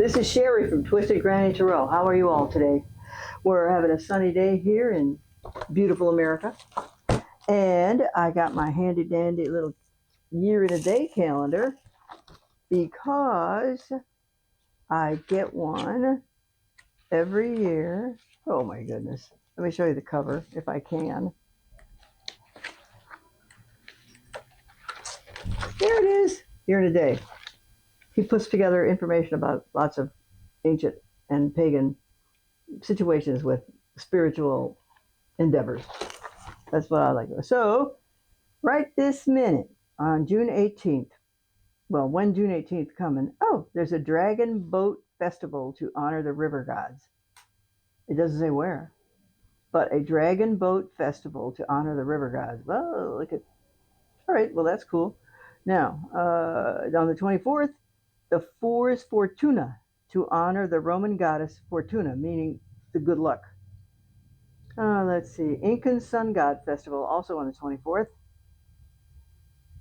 This is Sherry from Twisted Granny Tarot. How are you all today? We're having a sunny day here in beautiful America. And I got my handy dandy little year in a day calendar because I get one every year. Oh my goodness. Let me show you the cover if I can. There it is. Year in a day. He puts together information about lots of ancient and pagan situations with spiritual endeavors. That's what I like. So, right this minute, on June 18th, well, when June 18th coming? Oh, there's a dragon boat festival to honor the river gods. It doesn't say where, but a dragon boat festival to honor the river gods. Well, look at, all right, well, that's cool. Now, on the 24th, the Fors Fortuna to honor the Roman goddess Fortuna, meaning the good luck. Let's see, Incan Sun God Festival, also on the 24th.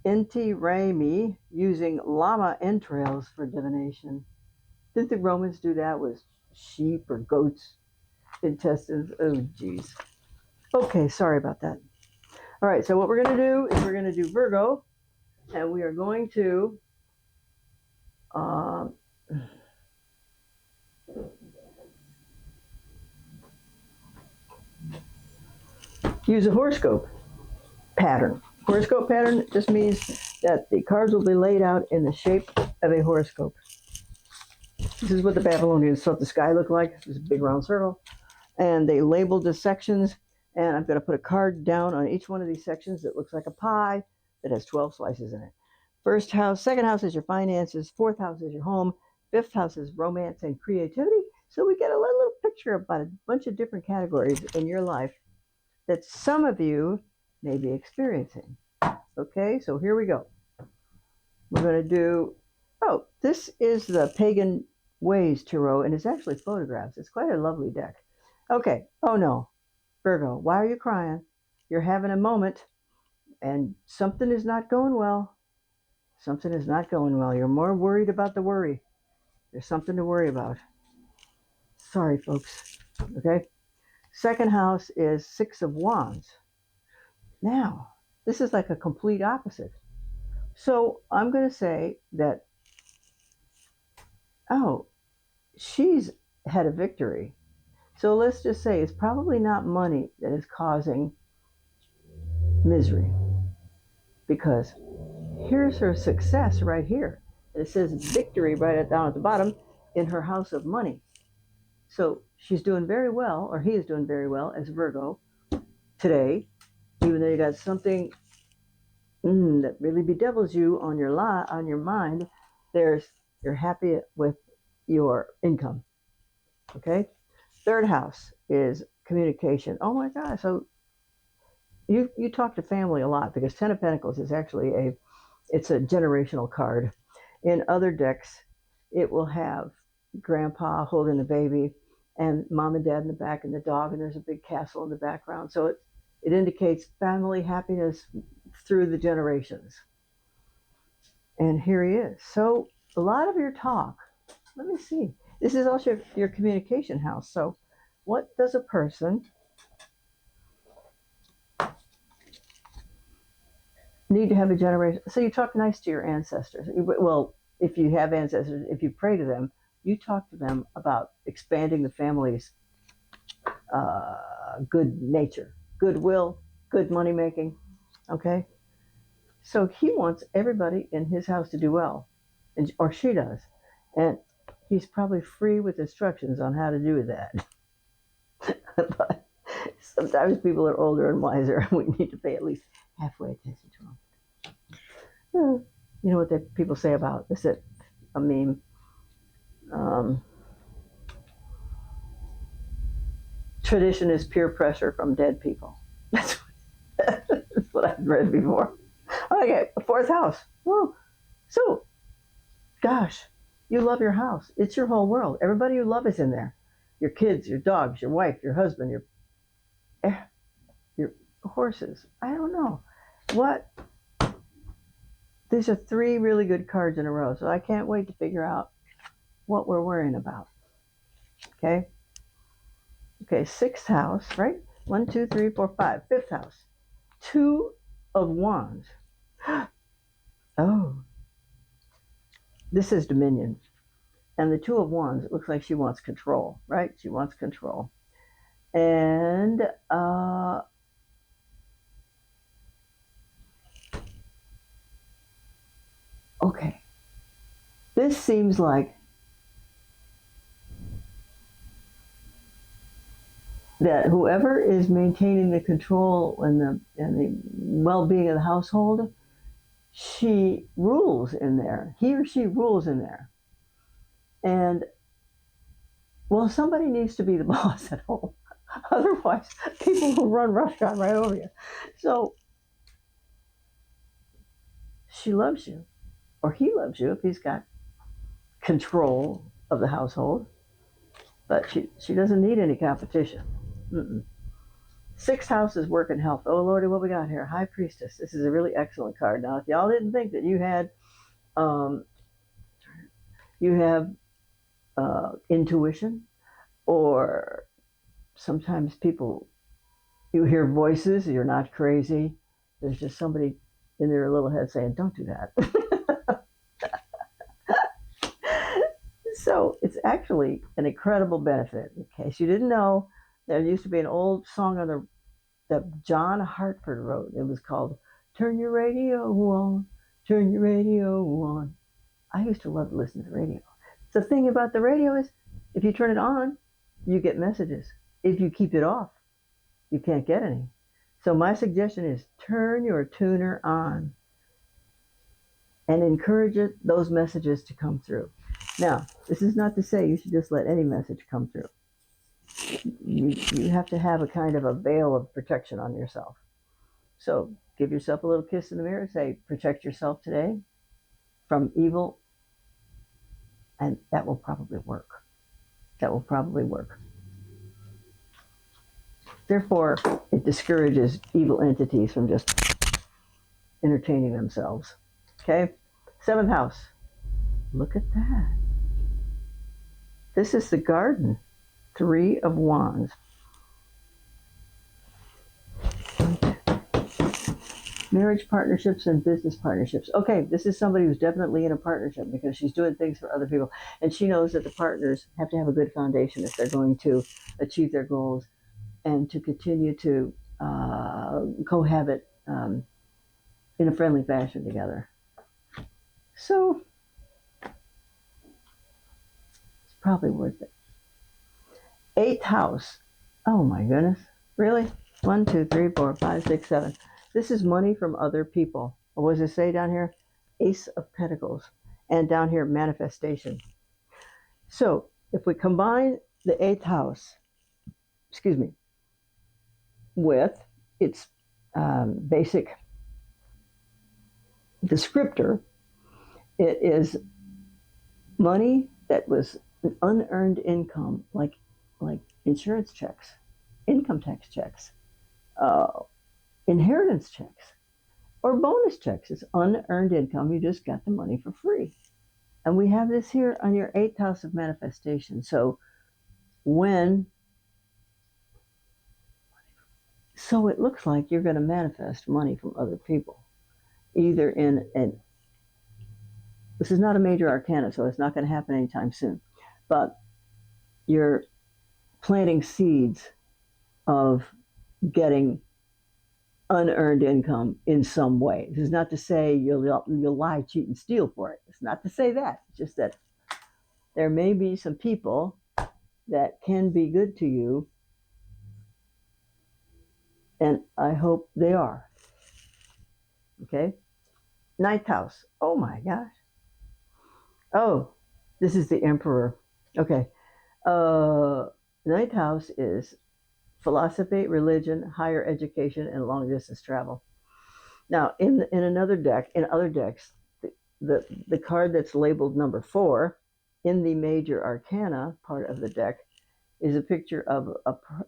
Inti Raymi, using llama entrails for divination. Didn't the Romans do that with sheep or goats' intestines? Oh, geez. Okay, sorry about that. All right, so what we're going to do is we're going to do Virgo, and we are going to use a horoscope pattern. Horoscope pattern just means that the cards will be laid out in the shape of a horoscope. This is what the Babylonians thought the sky looked like. It's a big round circle. And they labeled the sections, and I'm going to put a card down on each one of these sections that looks like a pie that has 12 slices in it. First house, second house is your finances, fourth house is your home, fifth house is romance and creativity. So we get a little picture about a bunch of different categories in your life that some of you may be experiencing. Okay, so here we go. We're going to do, oh, this is the Pagan Ways Tarot, and it's actually photographs. It's quite a lovely deck. Okay, oh no, Virgo, why are you crying? You're having a moment, and something is not going well. Something is not going well. You're more worried about the worry. There's something to worry about. Sorry, folks. Okay? Second house is Six of Wands. Now, this is like a complete opposite. So I'm going to say that, oh, she's had a victory. So let's just say it's probably not money that is causing misery, because here's her success right here. It says victory right down at the bottom in her house of money. So she's doing very well, or he is doing very well as Virgo today, even though you got something that really bedevils you on your mind. You're happy with your income. Okay. Third house is communication. Oh my gosh. So you talk to family a lot, because Ten of Pentacles is actually it's a generational card. In other decks, it will have grandpa holding the baby and mom and dad in the back and the dog, and there's a big castle in the background. So it indicates family happiness through the generations. And here he is. So a lot of your talk, let me see. This is also your communication house. So what does a person need to have a generation? So you talk nice to your ancestors. Well, if you have ancestors, if you pray to them, you talk to them about expanding the family's good nature, goodwill, good money making. Okay? So he wants everybody in his house to do well, or she does. And he's probably free with instructions on how to do that. But sometimes people are older and wiser, and we need to pay at least halfway attention to them. You know what people say about this? A meme. Tradition is peer pressure from dead people. That's what I've read before. Okay, fourth house. Whoa. So, gosh, you love your house. It's your whole world. Everybody you love is in there. Your kids, your dogs, your wife, your husband, your horses. I don't know. What? These are three really good cards in a row, so I can't wait to figure out what we're worrying about. Okay? Okay, sixth house, right? 1, 2, 3, 4, 5. Fifth house. Two of Wands. Oh, this is Dominion. And the Two of Wands, it looks like she wants control, right? She wants control. And okay, this seems like that whoever is maintaining the control and the well-being of the household, she rules in there. He or she rules in there. And well, somebody needs to be the boss at home. Otherwise, people will run roughshod right over you. So she loves you, or he loves you if he's got control of the household. But she doesn't need any competition. Mm-mm. Sixth house is work and health. Oh Lordy, what we got here? High Priestess. This is a really excellent card. Now, if y'all didn't think that you had, um, you have intuition, or sometimes people, you hear voices. You're not crazy. There's just somebody in their little head saying, "Don't do that." So it's actually an incredible benefit. In case you didn't know, there used to be an old song on that John Hartford wrote. It was called "Turn Your Radio On, Turn Your Radio On." I used to love to listen to the radio. The thing about the radio is, if you turn it on, you get messages. If you keep it off, you can't get any. So my suggestion is turn your tuner on and encourage those messages to come through. Now, this is not to say you should just let any message come through. You have to have a kind of a veil of protection on yourself. So give yourself a little kiss in the mirror. Say, protect yourself today from evil. And that will probably work. That will probably work. Therefore, it discourages evil entities from just entertaining themselves. Okay? Seventh house. Look at that. This is the garden. Three of Wands. Marriage partnerships and business partnerships. Okay, this is somebody who's definitely in a partnership because she's doing things for other people. And she knows that the partners have to have a good foundation if they're going to achieve their goals and to continue to cohabit in a friendly fashion together. So, it's probably worth it. Eighth house. Oh my goodness. Really? 1, 2, 3, 4, 5, 6, 7. This is money from other people. What does it say down here? Ace of Pentacles. And down here, manifestation. So, if we combine the eighth house, with its basic descriptor, it is money that was an unearned income, like insurance checks, income tax checks, inheritance checks, or bonus checks. It's unearned income. You just got the money for free. And we have this here on your eighth house of manifestation. So it looks like you're going to manifest money from other people, either this is not a major arcana, so it's not going to happen anytime soon, but you're planting seeds of getting unearned income in some way. This is not to say you'll lie, cheat, and steal for it. It's not to say that. It's just that there may be some people that can be good to you, and I hope they are. Okay? Ninth house. Oh my gosh. Oh, this is the Emperor. Okay. Ninth house is philosophy, religion, higher education, and long distance travel. Now, in other decks, the card that's labeled number 4 in the major arcana part of the deck is a picture of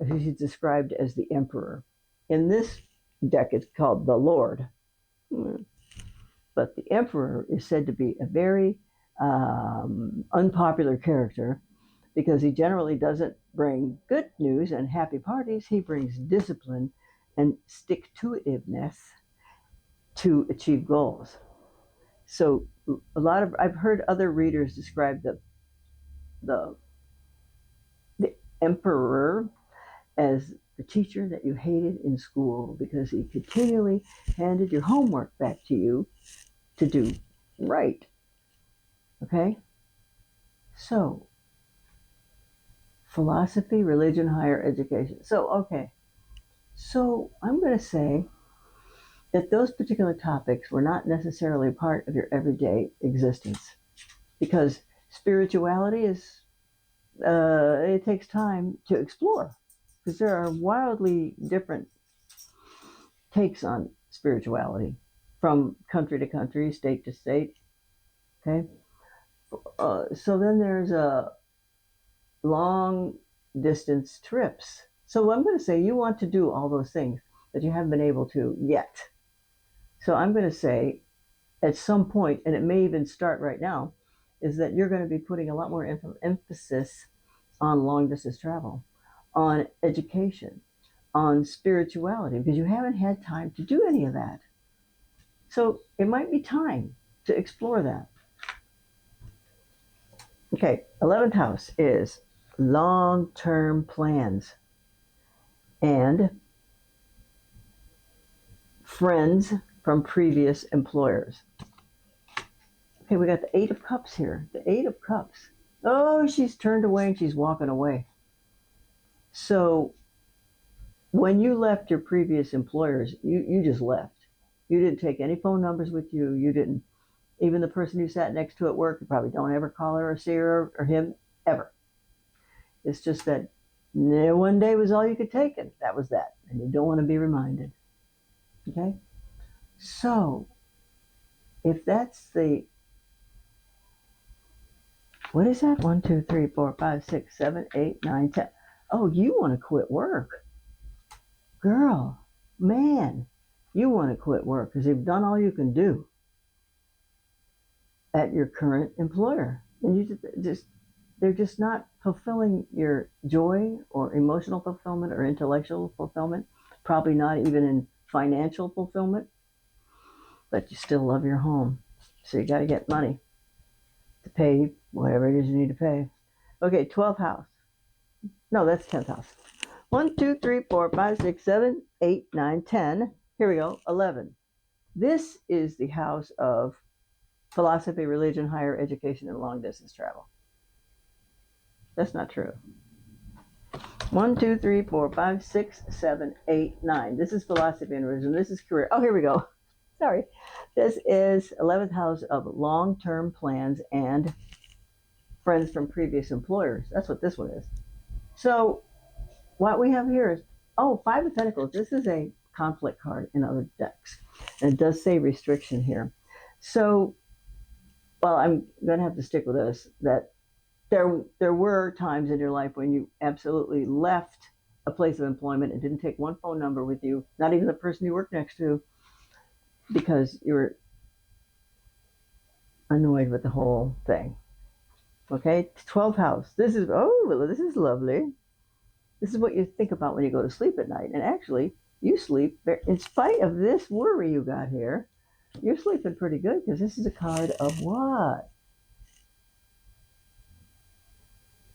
who's described as the Emperor. In this deck, it's called the Lord. But the Emperor is said to be a very unpopular character, because he generally doesn't bring good news and happy parties. He brings discipline and stick-to-itiveness to achieve goals. So I've heard other readers describe the the emperor as the teacher that you hated in school because he continually handed your homework back to you to do right. Okay? So, philosophy, religion, higher education. So I'm going to say that those particular topics were not necessarily part of your everyday existence because spirituality it takes time to explore because there are wildly different takes on spirituality from country to country, state to state. Okay, so then there's a long distance trips. So I'm going to say you want to do all those things that you haven't been able to yet. So I'm going to say at some point, and it may even start right now, is that you're going to be putting a lot more emphasis on long distance travel, on education, on spirituality, because you haven't had time to do any of that. So it might be time to explore that. Okay, 11th house is long term plans and friends from previous employers. Okay, we got the Eight of Cups here. The Eight of Cups. Oh, she's turned away and she's walking away. So when you left your previous employers, you just left. You didn't take any phone numbers with you. You didn't, even the person you sat next to at work, you probably don't ever call her or see her or him ever. It's just that one day was all you could take, and that was that. And you don't want to be reminded. Okay? So, if that's the, what is that? 1, 2, 3, 4, 5, 6, 7, 8, 9, 10. Oh, you want to quit work. Girl, man, you want to quit work because you've done all you can do at your current employer. And they're just not fulfilling your joy or emotional fulfillment or intellectual fulfillment, probably not even in financial fulfillment, but you still love your home. So you got to get money to pay whatever it is you need to pay. Okay, 12th house. No, that's 10th house. 1, 2, 3, 4, 5, 6, 7, 8, 9, 10. Here we go, 11. This is the house of philosophy, religion, higher education, and long distance travel. That's not true. 1, 2, 3, 4, 5, 6, 7, 8, 9. This is philosophy and religion. This is career. Oh, here we go. Sorry. This is 11th house of long-term plans and friends from previous employers. That's what this one is. So what we have here is, oh, 5 of Pentacles. This is a conflict card in other decks. And it does say restriction here. So, well, I'm going to have to stick with this, that there were times in your life when you absolutely left a place of employment and didn't take one phone number with you, not even the person you worked next to, because you were annoyed with the whole thing. Okay, 12th house. This is, oh, this is lovely. This is what you think about when you go to sleep at night. And actually, you sleep, in spite of this worry you got here, you're sleeping pretty good because this is a card of what?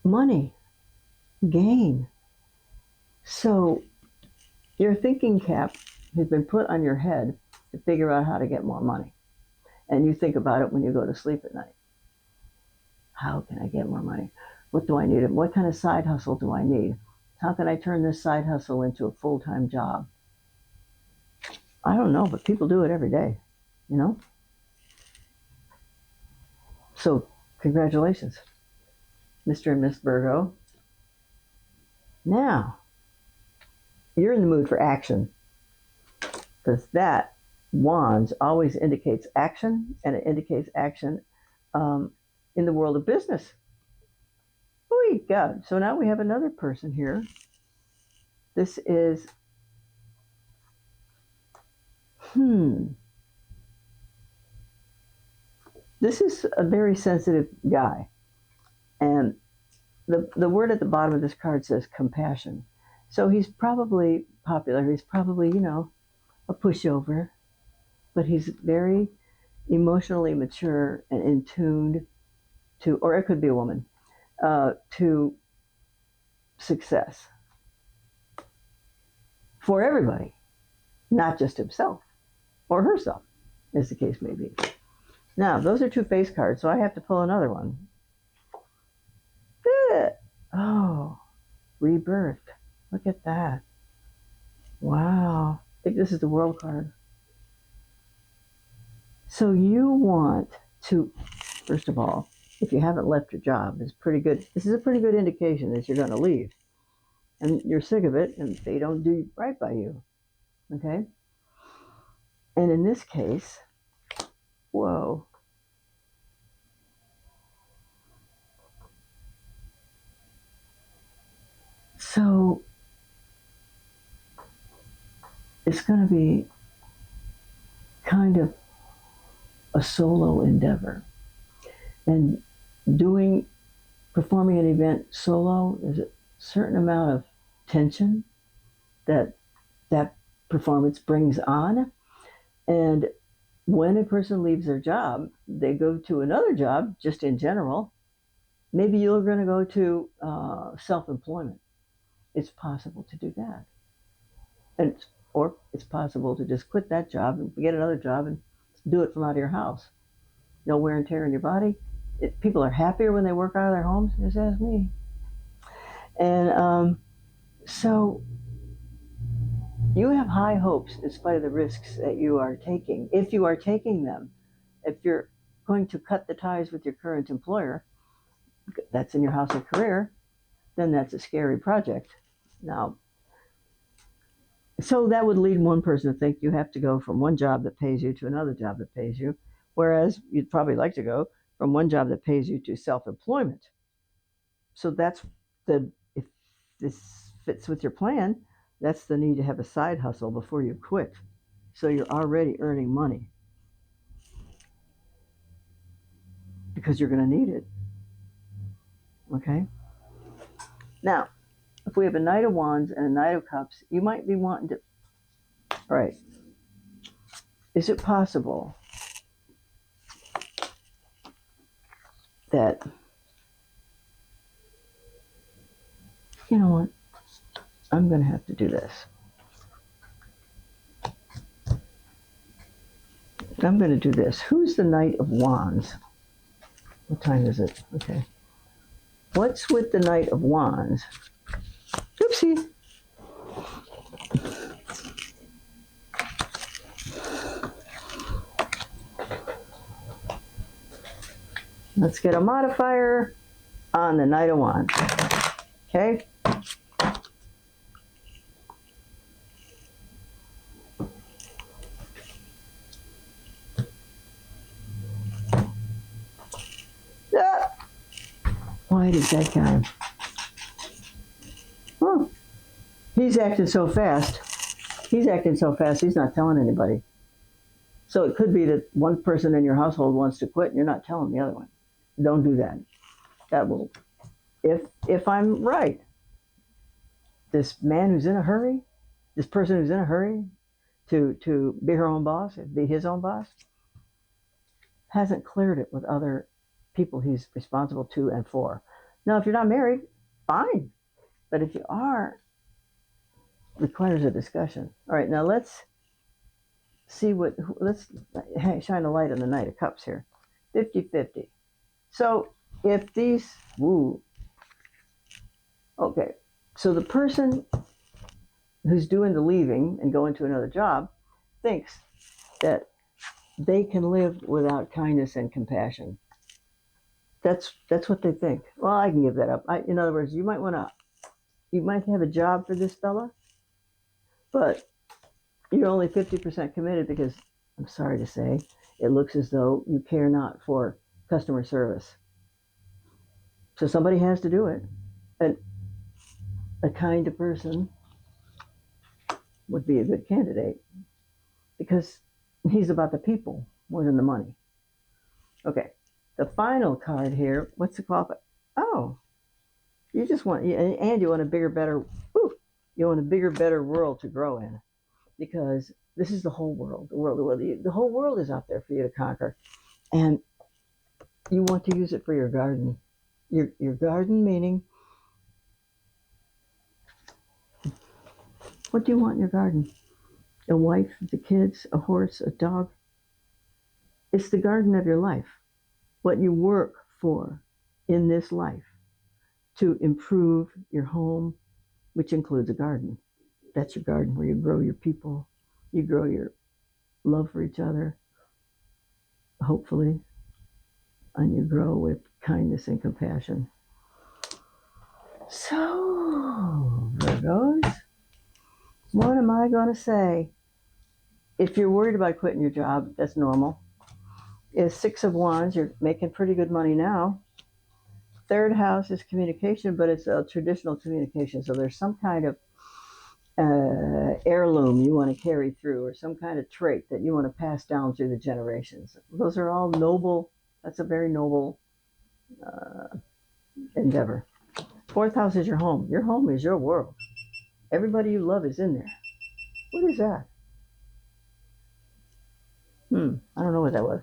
Money, gain. So your thinking cap has been put on your head to figure out how to get more money. And you think about it when you go to sleep at night. How can I get more money? What do I need? What kind of side hustle do I need? How can I turn this side hustle into a full-time job? I don't know, but people do it every day, you know? So, congratulations, Mr. and Miss Virgo. Now, you're in the mood for action, because that wands always indicates action, and it indicates action in the world of business. Oh, God. So now we have another person here. This is, This is a very sensitive guy. And the word at the bottom of this card says compassion. So he's probably popular. He's probably, a pushover, but he's very emotionally mature and in tuned to, or it could be a woman, to success for everybody, not just himself or herself, as the case may be. Now, those are two face cards, so I have to pull another one. Oh, rebirth. Look at that. Wow. I think this is the world card. So you want to, first of all, if you haven't left your job, it's pretty good. This is a pretty good indication that you're going to leave. And you're sick of it, and they don't do right by you. Okay? And in this case, whoa. So it's going to be kind of a solo endeavor. And performing an event solo, there's a certain amount of tension that performance brings on. And when a person leaves their job, they go to another job, just in general. Maybe you're going to go to self-employment. It's possible to do that. Or it's possible to just quit that job and get another job and do it from out of your house. No wear and tear in your body. People are happier when they work out of their homes, just ask me. And so you have high hopes in spite of the risks that you are taking. If you are taking them, if you're going to cut the ties with your current employer, that's in your house of career, then that's a scary project. Now, so that would lead one person to think you have to go from one job that pays you to another job that pays you, whereas you'd probably like to go from one job that pays you to self-employment. So that's if this fits with your plan, that's the need to have a side hustle before you quit. So you're already earning money because you're going to need it. Okay? Now, if we have a Knight of Wands and a Knight of Cups, you might be wanting to, all right, is it possible that, you know what, I'm going to have to do this. I'm going to do this. Who's the Knight of Wands? What time is it? Okay. What's with the Knight of Wands? Oopsie. Let's get a modifier on the Knight of Wands. Okay? Why did that guy? Oh, he's acting so fast. He's not telling anybody. So it could be that one person in your household wants to quit and you're not telling the other one. Don't do that. That will, if I'm right, this man who's in a hurry, this person who's in a hurry to be her own boss, be his own boss, hasn't cleared it with other people he's responsible to and for. Now, if you're not married, fine. But if you are, requires a discussion. All right, now let's see let's shine a light on the Knight of Cups here. 50-50. So if these, okay. So the person who's doing the leaving and going to another job thinks that they can live without kindness and compassion. That's what they think. Well, I can give that up. In other words, you might have a job for this fella, but you're only 50% committed because, I'm sorry to say, it looks as though you care not for customer service. So somebody has to do it. And a kind of person would be a good candidate because he's about the people more than the money. Okay, the final card here. What's the qualify? Oh, you just want, and you want a bigger, better. Woo, you want a bigger, better world to grow in, because this is the whole world. The whole world is out there for you to conquer, and you want to use it for your garden. Your garden meaning, what do you want in your garden? A wife, the kids, a horse, a dog. It's the garden of your life. What you work for in this life to improve your home, which includes a garden. That's your garden where you grow your people, you grow your love for each other, hopefully, and you grow with kindness and compassion. So, Virgos, what am I going to say? If you're worried about quitting your job, that's normal. Is Six of Wands, you're making pretty good money now. Third house is communication, but it's a traditional communication. So there's some kind of heirloom you want to carry through, or some kind of trait that you want to pass down through the generations. Those are all noble. That's a very noble endeavor. Fourth house is your home. Your home is your world. Everybody you love is in there. What is that? I don't know what that was.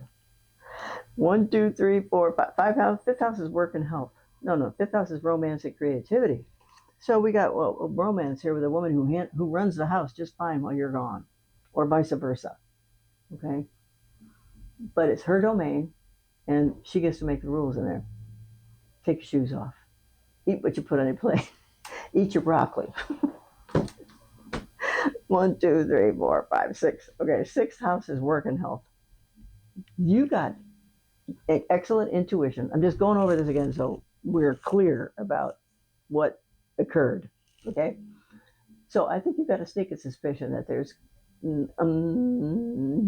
One, two, three, four, five. Five house. Fifth house is work and health. No. Fifth house is romance and creativity. So we got a romance here with a woman who runs the house just fine while you're gone, or vice versa. Okay, but it's her domain, and she gets to make the rules in there. Take your shoes off. Eat what you put on your plate. Eat your broccoli. One, two, three, four, five, six. Okay, sixth house is work and health. You got excellent intuition. I'm just going over this again so we're clear about what occurred. Okay, so I think you've got a sneaking suspicion that there's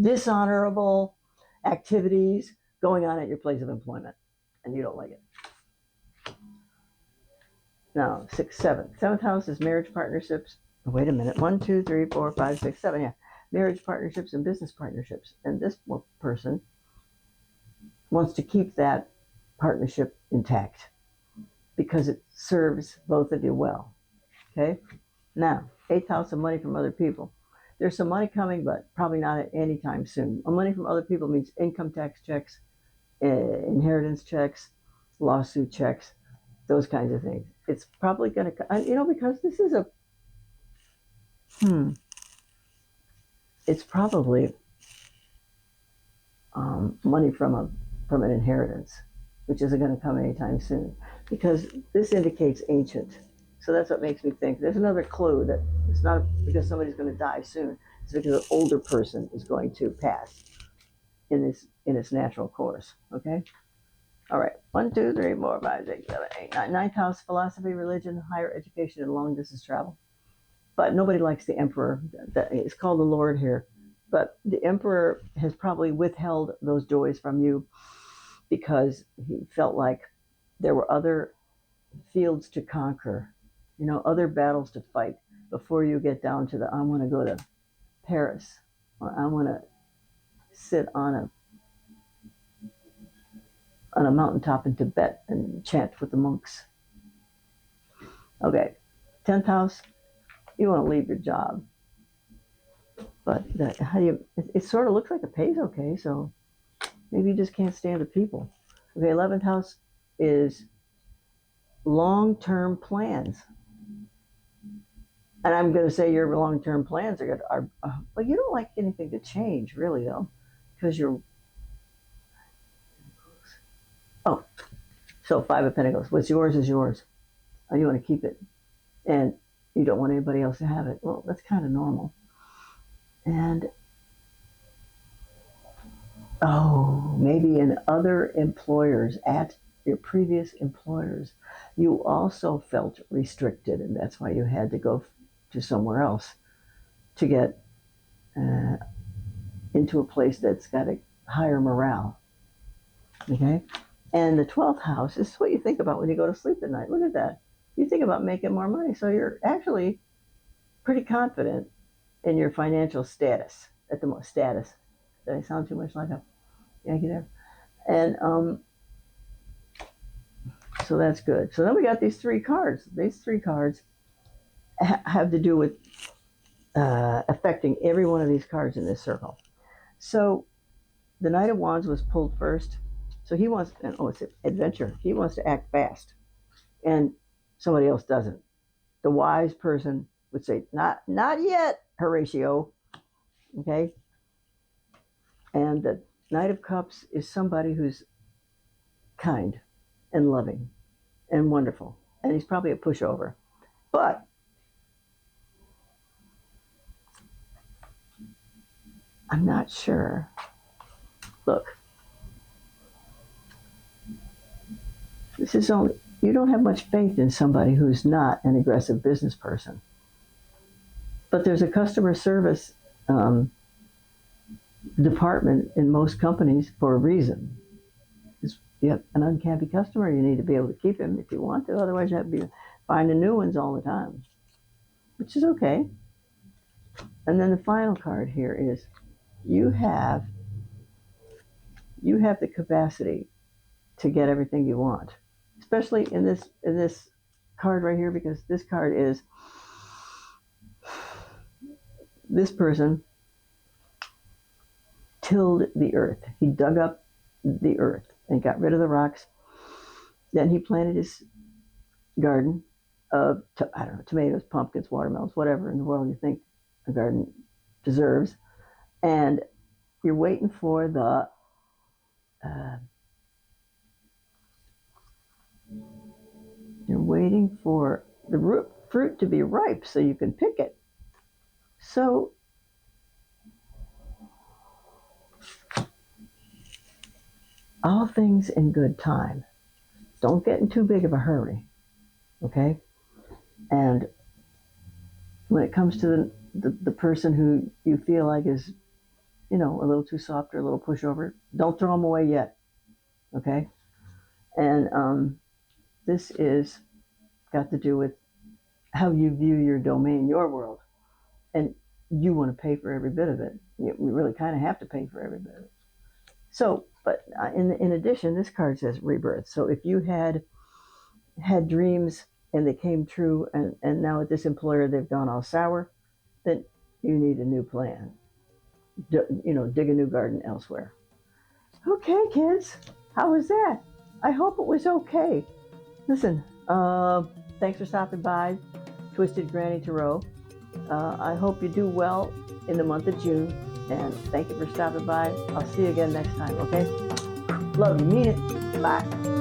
dishonorable activities going on at your place of employment, and you don't like it. Now, six, seven. Seventh house is marriage partnerships. Wait a minute. One, two, three, four, five, six, seven. Yeah. Marriage partnerships and business partnerships. And this person wants to keep that partnership intact because it serves both of you well. Okay? Now, eighth house of money from other people. There's some money coming, but probably not at any time soon. Money from other people means income tax checks, inheritance checks, lawsuit checks, those kinds of things. It's probably going to, because this is it's probably money from an inheritance, which isn't going to come anytime soon, because this indicates ancient. So that's what makes me think. There's another clue that it's not because somebody's going to die soon. It's because an older person is going to pass in its natural course. Okay. All right. One, two, three, four, five, six, seven, eight, nine. Ninth house: philosophy, religion, higher education, and long distance travel. But nobody likes the emperor. It's called the Lord here. But the emperor has probably withheld those joys from you because he felt like there were other fields to conquer, other battles to fight before you get down to I want to go to Paris, or I want to sit on a mountaintop in Tibet and chant with the monks. Okay, 10th house, you want to leave your job. But it sort of looks like it pays okay, so maybe you just can't stand the people. Okay, 11th house is long-term plans. And I'm going to say your long-term plans are well, you don't like anything to change, really, though, because so Five of Pentacles. What's yours is yours. And you want to keep it. And you don't want anybody else to have it. Well, that's kind of normal. And, maybe in other employers, at your previous employers, you also felt restricted, and that's why you had to go to somewhere else to get into a place that's got a higher morale. Okay? And the 12th house is what you think about when you go to sleep at night. Look at that. You think about making more money. So you're actually pretty confident in your financial status. At the most, status. Did I sound too much like a Yankee there? And so that's good. So then we got these three cards. These three cards have to do with affecting every one of these cards in this circle. So the Knight of Wands was pulled first. So he wants, it's adventure. He wants to act fast, and somebody else doesn't. The wise person would say, not yet, Horatio. Okay. And the Knight of Cups is somebody who's kind and loving and wonderful. And he's probably a pushover. But I'm not sure. Look, this is only, you don't have much faith in somebody who's not an aggressive business person. But there's a customer service department in most companies for a reason. You have an unhappy customer, you need to be able to keep him if you want to. Otherwise, you have to be finding new ones all the time, which is okay. And then the final card here is you have the capacity to get everything you want, especially in this card right here, because this card is this person tilled the earth. He dug up the earth and got rid of the rocks. Then he planted his garden of, I don't know, tomatoes, pumpkins, watermelons, whatever in the world you think a garden deserves. And you're waiting for the fruit to be ripe so you can pick it. So all things in good time. Don't get in too big of a hurry, okay? And when it comes to the person who you feel like is, a little too soft or a little pushover, don't throw them away yet, okay? And this is got to do with how you view your domain, your world. And you want to pay for every bit of it. We really kind of have to pay for every bit of it. So, but in addition, this card says rebirth. So if you had dreams and they came true, and now at this employer they've gone all sour, then you need a new plan. Dig a new garden elsewhere. Okay, kids, how was that? I hope it was okay. Listen, thanks for stopping by, Twisted Granny Tarot. I hope you do well in the month of June, and thank you for stopping by. I'll see you again next time, okay? Love you, mean it. Bye.